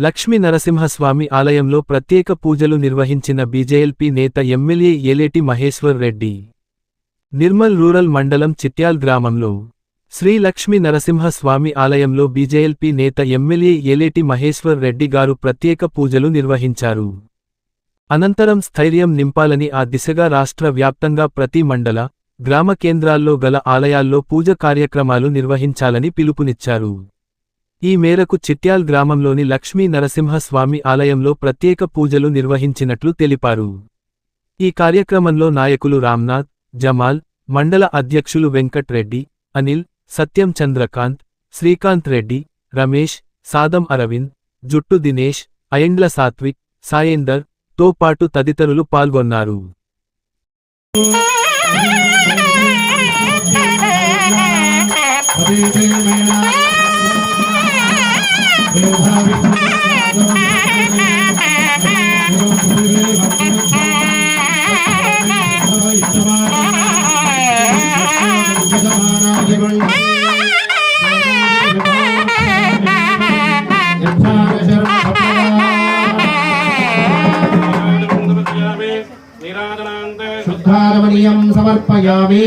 లక్ష్మీ నరసింహస్వామి ఆలయంలో ప్రత్యేక పూజలు నిర్వహించిన బీజేఎల్పీ నేత ఎమ్మెల్యే ఏలేటి మహేశ్వర్ రెడ్డి. నిర్మల్ రూరల్ మండలం చిట్యాల్ గ్రామంలో శ్రీ లక్ష్మీ నరసింహస్వామి ఆలయంలో బీజేఎల్పీ నేత ఎమ్మెల్యే ఏలేటి మహేశ్వర్ రెడ్డి గారు ప్రత్యేక పూజలు నిర్వహించారు. అనంతరం స్థైర్యం నింపాలని ఆ దిశగా రాష్ట్ర వ్యాప్తంగా ప్రతి మండల, గ్రామ కేంద్రాల్లో గల ఆలయాల్లో పూజ కార్యక్రమాలు నిర్వహించాలని పిలుపునిచ్చారు. ఈ మేరకు చిట్యాల్ గ్రామంలోని లక్ష్మీ నరసింహస్వామి ఆలయంలో ప్రత్యేక పూజలు నిర్వహించినట్లు తెలిపారు. ఈ కార్యక్రమంలో నాయకులు రామ్నాథ్, జమాల్, మండల అధ్యక్షులు వెంకట్ రెడ్డి, అనిల్, సత్యం చంద్రకాంత్, శ్రీకాంత్ రెడ్డి, రమేష్, సాదం అరవింద్, జుట్టు దినేష్, అయండ్ల సాత్విక్, సాయేందర్ తో పాటు తదితరులు పాల్గొన్నారు. शुद्धारमणीयं समर्पयामि।